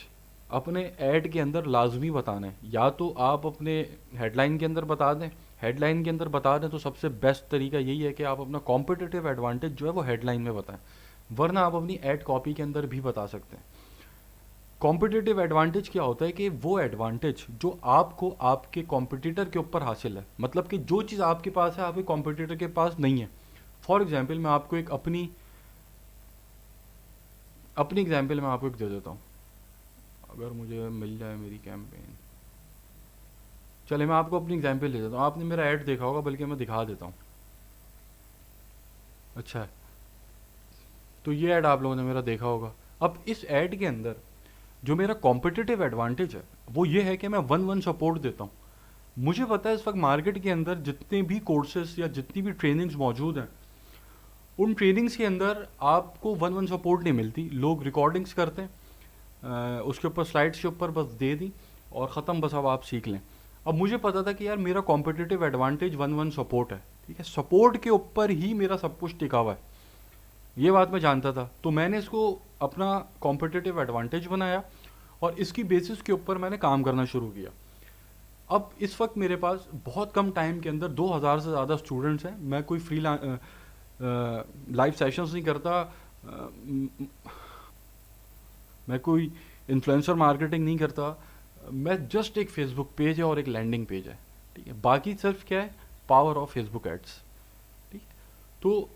अपने ऐड के अंदर लाजमी बताना है। या तो आप अपने हेडलाइन के अंदर बता दें, हेडलाइन के अंदर बता दें तो सबसे बेस्ट तरीका यही है कि आप अपना कॉम्पिटिटिव एडवांटेज जो है वो हेडलाइन में बताएं, वरना आप अपनी ऐड कॉपी के अंदर भी बता सकते हैं। कॉम्पिटिटिव एडवांटेज क्या होता है कि वो एडवांटेज जो आपको आपके कॉम्पिटिटर के ऊपर हासिल है, मतलब कि जो चीज़ आपके पास है आपके कॉम्पिटिटर के पास नहीं है। फॉर एग्जाम्पल मैं आपको एक अपनी एग्जाम्पल मैं आपको एक दे देता हूँ, अगर मुझे मिल जाए मेरी कैंपेन। चले मैं आपको अपनी एग्जाम्पल दे देता हूँ। आपने मेरा ऐड देखा होगा, बल्कि मैं दिखा देता हूँ। अच्छा, तो ये ऐड आप लोगों ने मेरा देखा होगा। अब इस ऐड के अंदर जो मेरा कॉम्पिटिटिव एडवांटेज है वो ये है कि मैं वन वन सपोर्ट देता हूँ। मुझे पता है इस वक्त मार्केट के अंदर जितने भी कोर्सेज या जितनी भी ट्रेनिंग्स मौजूद हैं, उन ट्रेनिंग्स के अंदर आपको वन वन सपोर्ट नहीं मिलती। लोग रिकॉर्डिंग्स करते हैं, उसके ऊपर स्लाइड्स के ऊपर बस दे दी और ख़त्म, बस अब आप सीख लें। अब मुझे पता था कि यार मेरा competitive advantage one one support है, ठीक है, सपोर्ट के ऊपर ही मेरा सब कुछ टिका हुआ है, ये बात मैं जानता था। तो मैंने इसको अपना कॉम्पिटिटिव एडवांटेज बनाया और इसकी बेसिस के ऊपर मैंने काम करना शुरू किया। अब इस वक्त मेरे पास बहुत कम टाइम के अंदर 2000 से ज़्यादा स्टूडेंट्स हैं। मैं कोई फ्री लाइव सेशंस नहीं करता, मैं कोई इन्फ्लुएंसर मार्केटिंग नहीं करता, मैं जस्ट एक फेसबुक पेज है और एक लैंडिंग पेज है, ठीक है। बाकी सिर्फ क्या है, पावर ऑफ फेसबुक एड्स, ठीक। तो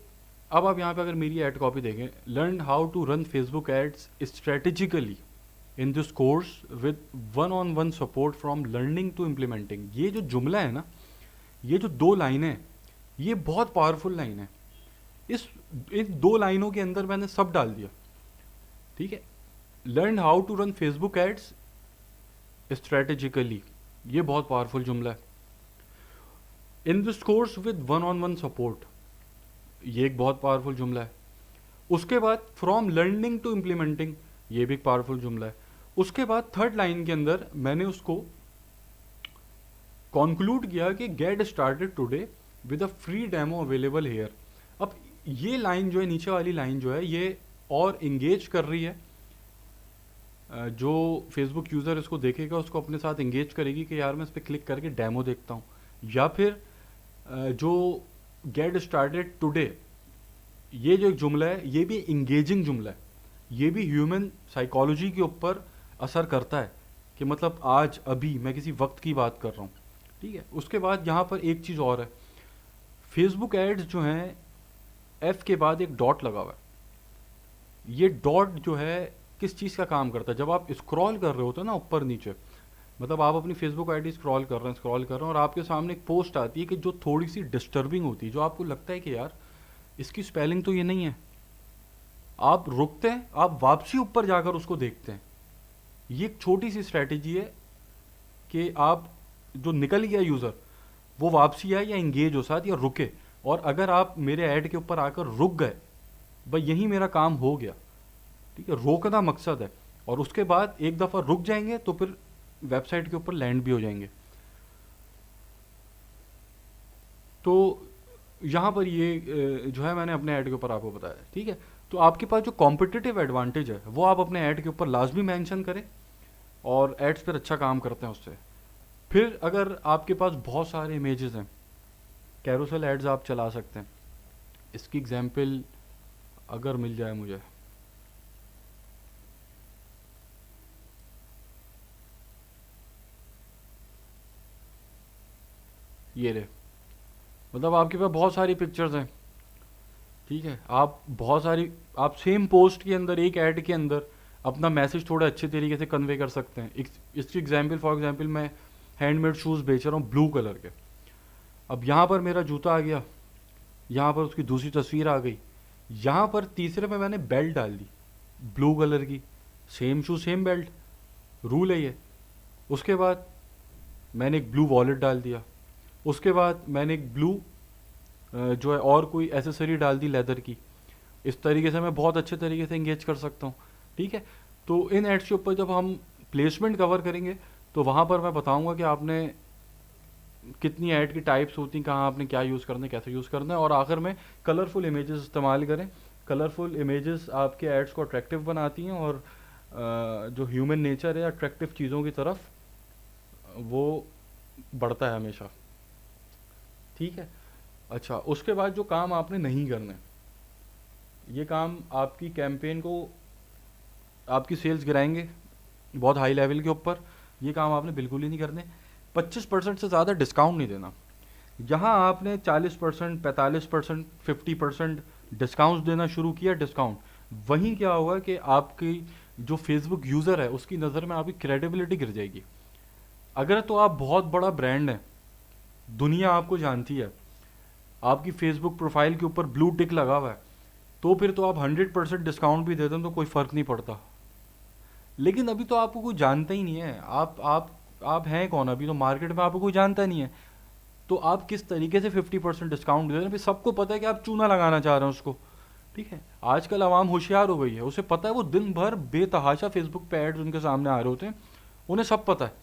अब आप यहाँ पे अगर मेरी एड कॉपी देखें, learn how to run Facebook ads strategically in this course with one on one support from learning to implementing. ये जो जुमला है ना, ये जो 2 लाइनें हैं, ये बहुत पावरफुल लाइन है। इन 2 लाइनों के अंदर मैंने सब डाल दिया, ठीक है। Learn how to run Facebook ads strategically, ये बहुत पावरफुल जुमला है। In this course with one on one support, ये एक बहुत पावरफुल जुमला है। उसके बाद फ्रॉम लर्निंग टू इम्प्लीमेंटिंग, ये भी एक पावरफुल जुमला है। उसके बाद थर्ड लाइन के अंदर मैंने उसको कॉन्क्लूड किया कि get started today with a free demo available hair. अब ये लाइन जो है, नीचे वाली लाइन जो है, ये और इंगेज कर रही है। जो फेसबुक यूज़र इसको देखेगा उसको अपने साथ इंगेज करेगी कि यार मैं इस पर क्लिक करके डेमो देखता हूँ। या फिर जो गेट स्टार्टेड टुडे, ये जो एक जुमला है, ये भी इंगेजिंग जुमला है, ये भी ह्यूमन साइकोलॉजी के ऊपर असर करता है कि मतलब आज अभी मैं किसी वक्त की बात कर रहा हूँ, ठीक है। उसके बाद यहाँ पर एक चीज़ और है, फेसबुक एड्स जो हैं, एफ के बाद एक डॉट लगा हुआ है। ये डॉट जो है किस चीज़ का काम करता है, जब आप स्क्रॉल कर रहे होते हैं ना ऊपर नीचे, मतलब आप अपनी फेसबुक आईडी स्क्रॉल कर रहे हैं और आपके सामने एक पोस्ट आती है कि जो थोड़ी सी डिस्टर्बिंग होती है, जो आपको लगता है कि यार इसकी स्पेलिंग तो ये नहीं है, आप रुकते हैं, आप वापसी ऊपर जाकर उसको देखते हैं। ये एक छोटी सी स्ट्रैटेजी है कि आप जो निकल गया यूज़र, वो वापसी आए या इंगेज हो साथ या रुके। और अगर आप मेरे ऐड के ऊपर आकर रुक गए, भाई यही मेरा काम हो गया, ठीक है। रोकना मकसद है, और उसके बाद एक दफ़ा रुक जाएंगे तो फिर वेबसाइट के ऊपर लैंड भी हो जाएंगे। तो यहाँ पर ये जो है मैंने अपने ऐड के ऊपर आपको बताया, ठीक है। तो आपके पास जो कॉम्पिटिटिव एडवांटेज है वो आप अपने ऐड के ऊपर लाजमी मेंशन करें, और एड्स पर अच्छा काम करते हैं उससे। फिर अगर आपके पास बहुत सारे इमेजेस हैं, कैरोसेल एड्स आप चला सकते हैं। इसकी एग्जांपल अगर मिल जाए मुझे, ये रहे, मतलब आपके पास बहुत सारी पिक्चर्स हैं, ठीक है। आप बहुत सारी, आप सेम पोस्ट के अंदर, एक ऐड के अंदर अपना मैसेज थोड़ा अच्छे तरीके से कन्वे कर सकते हैं। इसकी एग्जांपल, फॉर एग्जांपल मैं हैंडमेड शूज़ बेच रहा हूँ ब्लू कलर के। अब यहाँ पर मेरा जूता आ गया, यहाँ पर उसकी दूसरी तस्वीर आ गई, यहाँ पर तीसरे में मैंने बेल्ट डाल दी ब्लू कलर की, सेम शू सेम बेल्ट, रूल है ये। उसके बाद मैंने एक ब्लू वॉलेट डाल दिया, उसके बाद मैंने एक ब्लू जो है और कोई एसेसरी डाल दी लेदर की। इस तरीके से मैं बहुत अच्छे तरीके से इंगेज कर सकता हूँ, ठीक है। तो इन एड्स के ऊपर जब हम प्लेसमेंट कवर करेंगे तो वहाँ पर मैं बताऊँगा कि आपने कितनी ऐड की टाइप्स होती हैं, कहाँ आपने क्या यूज़ करना है, कैसे यूज़ करना है, और आखिर में कलरफुल इमेजेस इस्तेमाल करें। कलरफुल इमेजेस आपके एड्स को अट्रैक्टिव बनाती हैं, और जो ह्यूमन नेचर है अट्रैक्टिव चीज़ों की तरफ, वो बढ़ता है हमेशा, ठीक है। अच्छा, उसके बाद जो काम आपने नहीं करना है, ये काम आपकी कैंपेन को, आपकी सेल्स गिराएंगे बहुत हाई लेवल के ऊपर। ये काम आपने बिल्कुल ही नहीं करने। 25% से ज़्यादा डिस्काउंट नहीं देना। जहाँ आपने 40%, 45%, 50% डिस्काउंट देना शुरू किया, डिस्काउंट, वहीं क्या होगा कि आपकी जो फेसबुक यूज़र है उसकी नज़र में आपकी क्रेडिबिलिटी गिर जाएगी। अगर तो आप बहुत बड़ा ब्रांड है, दुनिया आपको जानती है, आपकी फेसबुक प्रोफाइल के ऊपर ब्लू टिक लगा हुआ है, तो फिर तो आप 100% डिस्काउंट भी दे दें तो कोई फ़र्क नहीं पड़ता। लेकिन अभी तो आपको कोई जानता ही नहीं है, आप हैं कौन, अभी तो मार्केट में आपको कोई जानता नहीं है। तो आप किस तरीके से 50% डिस्काउंट दे रहे हैं, अभी सबको पता है कि आप चूना लगाना चाह रहे हैं उसको। ठीक है, आजकल आवाम होशियार हो गई है, उसे पता है वो दिन भर बेतहाशा फेसबुक पे एड्स उनके सामने आ रहे होते हैं, उन्हें सब पता है।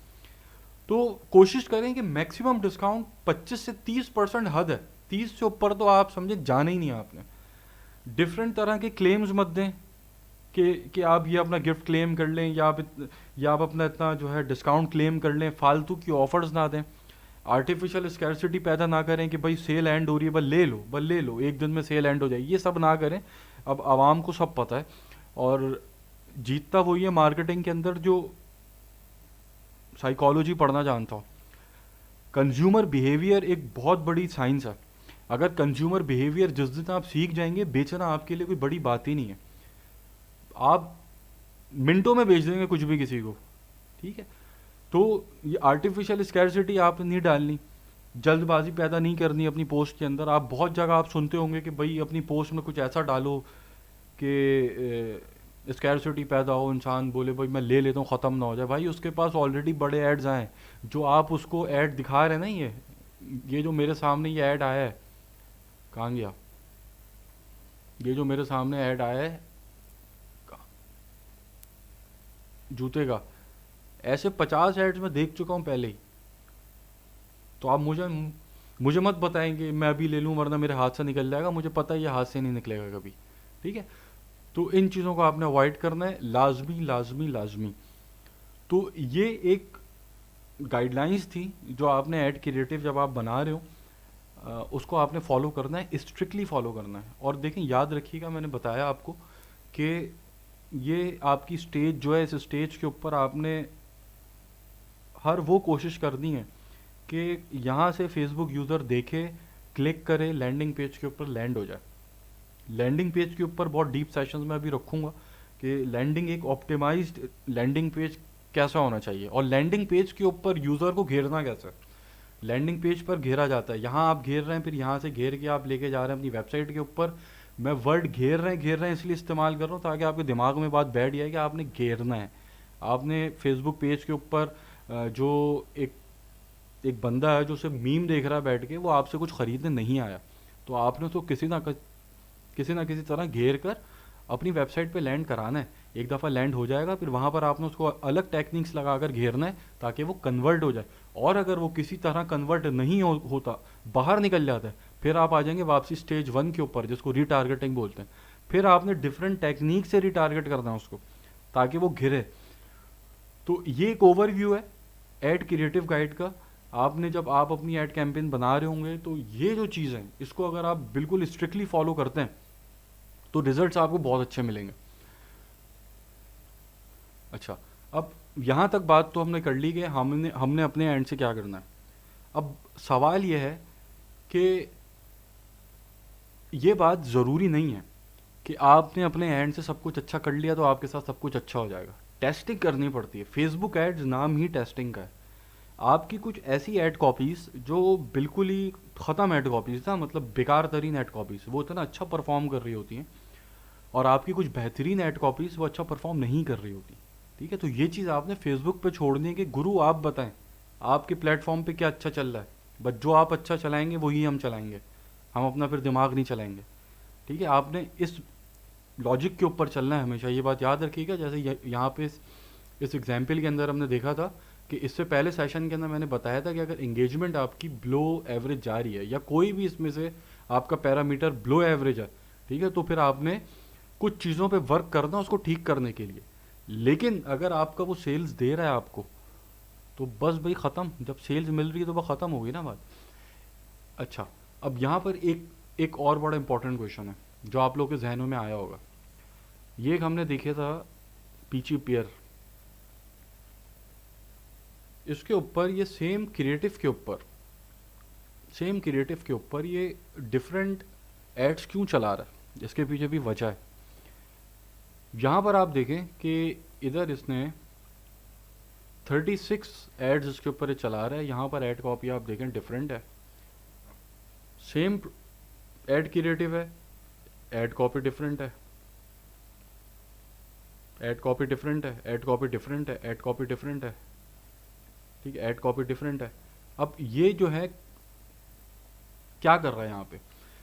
तो कोशिश करें कि मैक्सिमम डिस्काउंट 25 से 30% हद है, 30 से ऊपर तो आप समझे जाना ही नहीं है आपने। डिफरेंट तरह के क्लेम्स मत दें कि आप ये अपना गिफ्ट क्लेम कर लें, या आप अपना इतना जो है डिस्काउंट क्लेम कर लें, फालतू की ऑफर्स ना दें। आर्टिफिशियल स्कैरसिटी पैदा ना करें कि भाई सेल एंड हो रही है, बस ले लो, एक दिन में सेल एंड हो जाएगी, ये सब ना करें। अब आवाम को सब पता है, और जीतता वही है मार्केटिंग के अंदर जो साइकोलॉजी पढ़ना जानता हो। कंज्यूमर बिहेवियर एक बहुत बड़ी साइंस है। अगर कंज्यूमर बिहेवियर जिस दिन आप सीख जाएंगे, बेचना आपके लिए कोई बड़ी बात ही नहीं है, आप मिनटों में बेच देंगे कुछ भी किसी को। ठीक है, तो ये आर्टिफिशियल स्कैरसिटी आप नहीं डालनी, जल्दबाजी पैदा नहीं करनी अपनी पोस्ट के अंदर। आप बहुत जगह आप सुनते होंगे कि भाई अपनी पोस्ट में कुछ ऐसा डालो कि स्कैरसिटी पैदा हो, इंसान बोले भाई मैं ले लेता हूँ, ख़त्म ना हो जाए। भाई उसके पास ऑलरेडी बड़े एड्स आए हैं, जो आप उसको ऐड दिखा रहे हैं ना, ये जो मेरे सामने ये ऐड आया है, कहाँ गया, ये जो मेरे सामने ऐड आया है जूते का, ऐसे 50 एड्स मैं देख चुका हूँ पहले ही। तो आप मुझे मत बताएंगे मैं अभी ले लूँ वरना मेरे हाथ से निकल जाएगा, मुझे पता है ये हाथ से नहीं निकलेगा कभी। ठीक है, तो इन चीज़ों को आपने अवॉइड करना है, लाजमी लाजमी लाजमी। तो ये एक गाइडलाइंस थी जो आपने ऐड क्रिएटिव जब आप बना रहे हो, उसको आपने फॉलो करना है, स्ट्रिक्टली फॉलो करना है। और देखें, याद रखिएगा, मैंने बताया आपको कि ये आपकी स्टेज जो है, इस स्टेज के ऊपर आपने हर वो कोशिश करनी है कि यहाँ से फेसबुक यूज़र देखे, क्लिक करे, लैंडिंग पेज के ऊपर लैंड हो जाए। लैंडिंग पेज के ऊपर बहुत डीप सेशंस में अभी रखूँगा कि लैंडिंग एक ऑप्टिमाइज्ड लैंडिंग पेज कैसा होना चाहिए, और लैंडिंग पेज के ऊपर यूज़र को घेरना कैसे। लैंडिंग पेज पर घेरा जाता है, यहाँ आप घेर रहे हैं, फिर यहाँ से घेर के आप लेके जा रहे हैं अपनी वेबसाइट के ऊपर। मैं वर्ड घेर रहे हैं इसलिए इस्तेमाल कर रहा हूँ ताकि आपके दिमाग में बात बैठ जाए कि आपने घेरना है। आपने फेसबुक पेज के ऊपर जो एक एक बंदा है जो सिर्फ मीम देख रहा है बैठ के, वो आपसे कुछ खरीदने नहीं आया, तो आपने तो किसी ना किसी तरह घेर कर अपनी वेबसाइट पे लैंड कराना है। एक दफ़ा लैंड हो जाएगा, फिर वहाँ पर आपने उसको अलग टेक्निक्स लगाकर घेरना है ताकि वो कन्वर्ट हो जाए। और अगर वो किसी तरह कन्वर्ट नहीं होता, बाहर निकल जाता है, फिर आप आ जाएंगे वापसी स्टेज 1 के ऊपर, जिसको रीटारगेटिंग बोलते हैं। फिर आपने डिफरेंट टेक्निक से रीटारगेट करना है उसको ताकि वो घिरे। तो ये एक ओवरव्यू है एड क्रिएटिव गाइड का। आपने जब आप अपनी एड कैंपेन बना रहे होंगे, तो ये जो चीज़ है, इसको अगर आप बिल्कुल स्ट्रिक्टली फॉलो करते हैं तो रिजल्ट्स आपको बहुत अच्छे मिलेंगे। अच्छा, अब यहाँ तक बात तो हमने कर ली कि हमने हमने अपने एंड से क्या करना है। अब सवाल ये है कि ये बात ज़रूरी नहीं है कि आपने अपने एंड से सब कुछ अच्छा कर लिया तो आपके साथ सब कुछ अच्छा हो जाएगा। टेस्टिंग करनी पड़ती है, फेसबुक एड्स नाम ही टेस्टिंग का है। आपकी कुछ ऐसी ऐड कॉपीज़ जो बिल्कुल ही ख़त्म ऐड कॉपीज़ था, मतलब बेकार तरीन ऐड कॉपीज़, वो इतना अच्छा परफॉर्म कर रही होती हैं, और आपकी कुछ बेहतरीन ऐड कॉपीज़ वो अच्छा परफॉर्म नहीं कर रही होती। ठीक है, तो ये चीज़ आपने फेसबुक पे छोड़नी है कि गुरु आप बताएं आपके प्लेटफॉर्म पे क्या अच्छा चल रहा है, बस जो आप अच्छा चलाएंगे वही हम चलाएंगे, हम अपना फिर दिमाग नहीं चलाएंगे। ठीक है, आपने इस लॉजिक के ऊपर चलना है हमेशा, ये बात याद रखिएगा। जैसे यहाँ पे इस एग्जाम्पल के अंदर हमने देखा था कि इससे पहले सेशन के अंदर मैंने बताया था कि अगर एंगेजमेंट आपकी ब्लो एवरेज जा रही है, या कोई भी इसमें से आपका पैरामीटर ब्लो एवरेज है, ठीक है, तो फिर आपने कुछ चीज़ों पे वर्क करना उसको ठीक करने के लिए। लेकिन अगर आपका वो सेल्स दे रहा है आपको, तो बस भाई ख़त्म, जब सेल्स मिल रही है तो वह ख़त्म हो गई ना बात। अच्छा, अब यहाँ पर एक और बड़ा इंपॉर्टेंट क्वेश्चन है जो आप लोगों के जहनों में आया होगा। ये एक हमने देखे था पीची पेयर, इसके ऊपर ये सेम क्रिएटिव के ऊपर ये डिफरेंट एड्स क्यों चला रहा है, इसके पीछे भी वजह है। यहाँ पर आप देखें कि इधर इसने 36 एड्स इसके ऊपर ये चला रहा है, यहाँ पर एड कॉपी आप देखें डिफरेंट है, सेम एड क्रिएटिव है, एड कॉपी डिफरेंट है। ऐड कॉपी डिफरेंट है, ऐड कॉपी डिफरेंट है, ऐड कॉपी डिफरेंट है, ठीक है, ऐड कॉपी डिफरेंट है। अब ये जो है क्या कर रहा है यहाँ पे,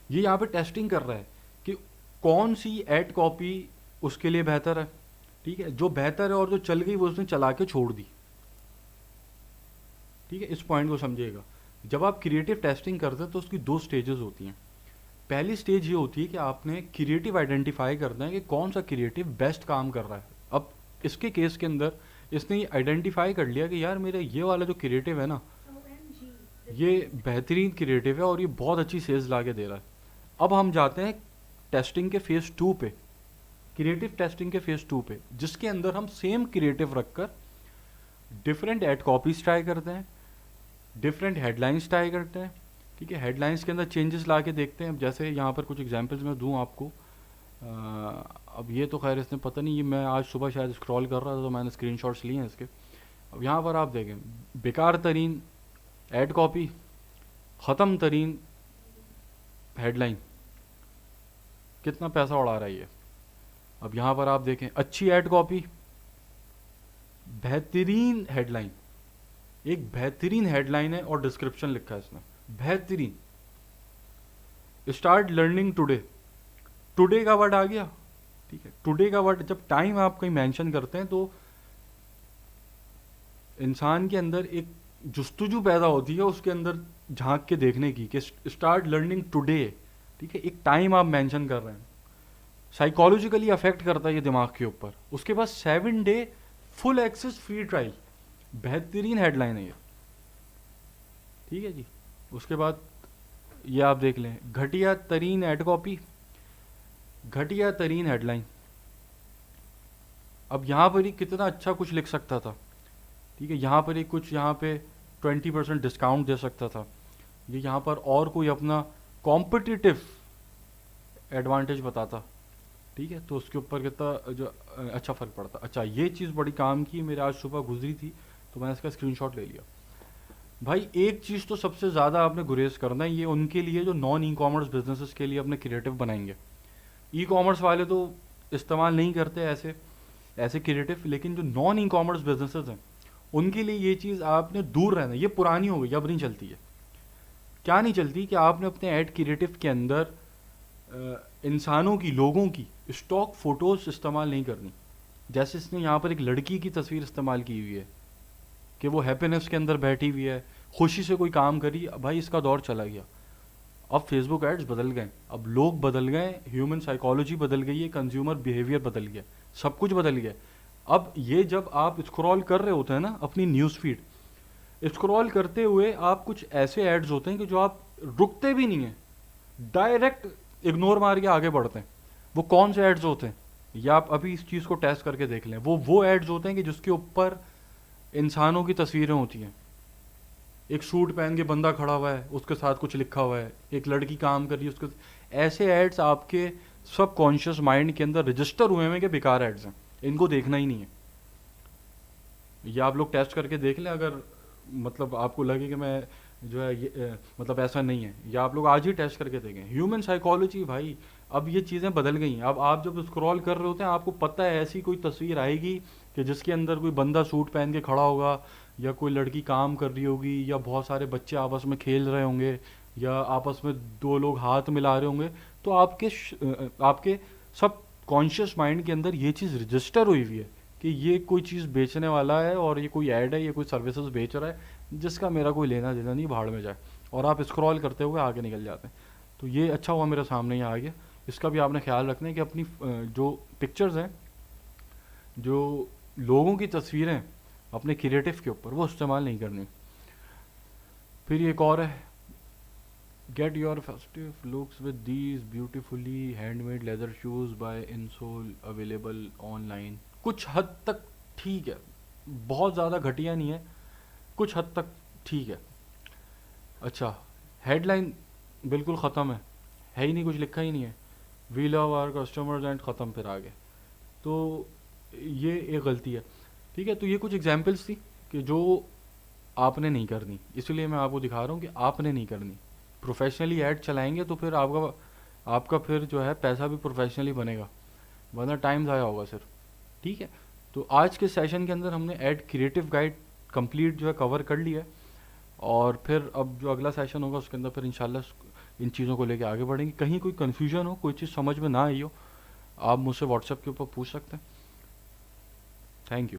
ये यहाँ पे टेस्टिंग कर रहा है कि कौन सी ऐड कॉपी उसके लिए बेहतर है, ठीक है, जो बेहतर है और जो चल गई वो उसने चला के छोड़ दी, ठीक है, इस पॉइंट को समझिएगा। जब आप क्रिएटिव टेस्टिंग करते हैं तो उसकी दो स्टेजेस होती हैं। पहली स्टेज ये होती है कि आपने क्रिएटिव आइडेंटिफाई करना है कि कौन सा क्रिएटिव बेस्ट काम कर रहा है। अब इसके केस के अंदर इसने ये आइडेंटिफाई कर लिया कि यार मेरा ये वाला जो क्रिएटिव है ना, OMG. ये बेहतरीन क्रिएटिव है और ये बहुत अच्छी सेल्स ला के दे रहा है। अब हम जाते हैं टेस्टिंग के फेज़ 2 पे, क्रिएटिव टेस्टिंग के फेज़ 2 पे, जिसके अंदर हम सेम क्रिएटिव रखकर डिफरेंट एड कॉपीज ट्राई करते हैं, डिफरेंट हेडलाइंस ट्राई करते हैं, ठीक है, हेडलाइंस के अंदर चेंजेस ला के देखते हैं। अब जैसे यहाँ पर कुछ एग्जांपल्स मैं दूँ आपको, अब ये तो खैर इसने पता नहीं, ये मैं आज सुबह शायद स्क्रॉल कर रहा था तो मैंने स्क्रीनशॉट्स लिए हैं इसके। अब यहाँ पर आप देखें, बेकार तरीन एड कॉपी, ख़त्म तरीन हेडलाइन, कितना पैसा उड़ा रहा है ये। अब यहाँ पर आप देखें, अच्छी एड कॉपी, बेहतरीन हेडलाइन, एक बेहतरीन हेडलाइन है और डिस्क्रिप्शन लिखा है इसमें बेहतरीन, स्टार्ट लर्निंग टुडे, टुडे का वर्ड आ गया, ठीक है, टुडे का वर्ड जब टाइम आप कहीं मेंशन करते हैं तो इंसान के अंदर एक जुस्तुजू पैदा होती है उसके अंदर झांक के देखने की कि स्टार्ट लर्निंग टुडे, ठीक है, एक टाइम आप मेंशन कर रहे हैं, साइकोलॉजिकली अफेक्ट करता है ये दिमाग के ऊपर। उसके बाद 7 day full access free trial, बेहतरीन हेडलाइन है ये, ठीक है जी। उसके बाद ये आप देख लें, घटिया तरीन एड कॉपी, घटिया तरीन हेडलाइन। अब यहाँ पर ही कितना अच्छा कुछ लिख सकता था, ठीक है, यहाँ पर ही कुछ, यहाँ पे 20% डिस्काउंट दे सकता था, ये यहाँ पर और कोई अपना कॉम्पिटिटिव एडवांटेज बताता, ठीक है, तो उसके ऊपर कितना जो अच्छा फ़र्क पड़ता। अच्छा, ये चीज़ बड़ी काम की, मेरे आज सुबह गुजरी थी तो मैंने इसका स्क्रीनशॉट ले लिया। भाई एक चीज़ तो सबसे ज़्यादा आपने गुरेज करना है, ये उनके लिए जो नॉन ई कॉमर्स बिजनेसेस के लिए अपने क्रिएटिव बनाएंगे। ई कॉमर्स वाले तो इस्तेमाल नहीं करते ऐसे ऐसे क्रिएटिव, लेकिन जो नॉन ई कॉमर्स बिजनेसेस हैं उनके लिए ये चीज़ आपने दूर रहना, ये पुरानी हो गई, अब नहीं चलती है। क्या नहीं चलती कि आपने अपने ऐड क्रिएटिव के अंदर इंसानों की, लोगों की स्टॉक फ़ोटोज़ इस्तेमाल नहीं करनी। जैसे इसने यहाँ पर एक लड़की की तस्वीर इस्तेमाल की हुई है कि वो हैप्पीनेस के अंदर बैठी हुई है, खुशी से कोई काम करी। भाई इसका दौर चला गया, अब फेसबुक एड्स बदल गए, अब लोग बदल गए, ह्यूमन साइकोलॉजी बदल गई है, कंज्यूमर बिहेवियर बदल गया, सब कुछ बदल गया। अब ये जब आप स्क्रॉल कर रहे होते हैं ना अपनी न्यूज़ फीड, स्क्रॉल करते हुए आप कुछ ऐसे एड्स होते हैं कि जो आप रुकते भी नहीं हैं, डायरेक्ट इग्नोर मार के आगे बढ़ते हैं। वो कौन से एड्स होते हैं, या आप अभी इस चीज़ को टेस्ट करके देख लें, वो एड्स होते हैं कि जिसके ऊपर इंसानों की तस्वीरें होती हैं, एक सूट पहन के बंदा खड़ा हुआ है, उसके साथ कुछ लिखा हुआ है, एक लड़की काम कर रही है उसके, ऐसे एड्स आपके सब कॉन्शियस माइंड के अंदर रजिस्टर हुए हैं कि बेकार एड्स हैं, इनको देखना ही नहीं है। ये आप लोग टेस्ट करके देख लें, अगर मतलब आपको लगे कि मैं जो है ये मतलब ऐसा नहीं है, या आप लोग आज ही टेस्ट करके देखें। ह्यूमन साइकोलॉजी भाई, अब ये चीज़ें बदल गई हैं। अब आप जब स्क्रॉल कर रहे होते हैं आपको पता है ऐसी कोई तस्वीर आएगी कि जिसके अंदर कोई बंदा सूट पहन के खड़ा होगा, या कोई लड़की काम कर रही होगी, या बहुत सारे बच्चे आपस में खेल रहे होंगे, या आपस में दो लोग हाथ मिला रहे होंगे, तो आपके सब कॉन्शियस माइंड के अंदर ये चीज़ रजिस्टर हुई हुई है कि ये कोई चीज़ बेचने वाला है और ये कोई ऐड है, ये कोई सर्विसेज बेच रहा है, जिसका मेरा कोई लेना देना नहीं, भाड़ में जाए। और आप स्क्रॉल करते हुए आगे निकल जाते हैं। तो ये अच्छा हुआ मेरे सामने ही आ गया। इसका भी आपने ख्याल रखना है कि अपनी जो पिक्चर्स हैं, जो लोगों की तस्वीरें अपने क्रिएटिव के ऊपर, वो इस्तेमाल नहीं करनी। फिर एक और है, get your festive looks with these beautifully handmade leather shoes by insole available online. कुछ हद तक ठीक है, बहुत ज़्यादा घटिया नहीं है, कुछ हद तक ठीक है। अच्छा, हेडलाइन बिल्कुल ख़त्म है ही नहीं, कुछ लिखा ही नहीं है, we love our customers and ख़त्म, फिर आगे। तो ये एक गलती है, ठीक है। तो ये कुछ एग्जांपल्स थी कि जो आपने नहीं करनी, इसलिए मैं आपको दिखा रहा हूँ कि आपने नहीं करनी। प्रोफेशनली ऐड चलाएंगे तो फिर आपका फिर जो है पैसा भी प्रोफेशनली बनेगा, वरना टाइम ज़ाया होगा सिर्फ। ठीक है, तो आज के सेशन के अंदर हमने ऐड क्रिएटिव गाइड कंप्लीट जो है कवर कर लिया है, और फिर अब जो अगला सेशन होगा उसके अंदर फिर इंशाल्लाह इन चीज़ों को लेके आगे बढ़ेंगे। कहीं कोई कन्फ्यूजन हो, कोई चीज़ समझ में ना आई हो, आप मुझसे व्हाट्सएप के ऊपर पूछ सकते हैं। Thank you.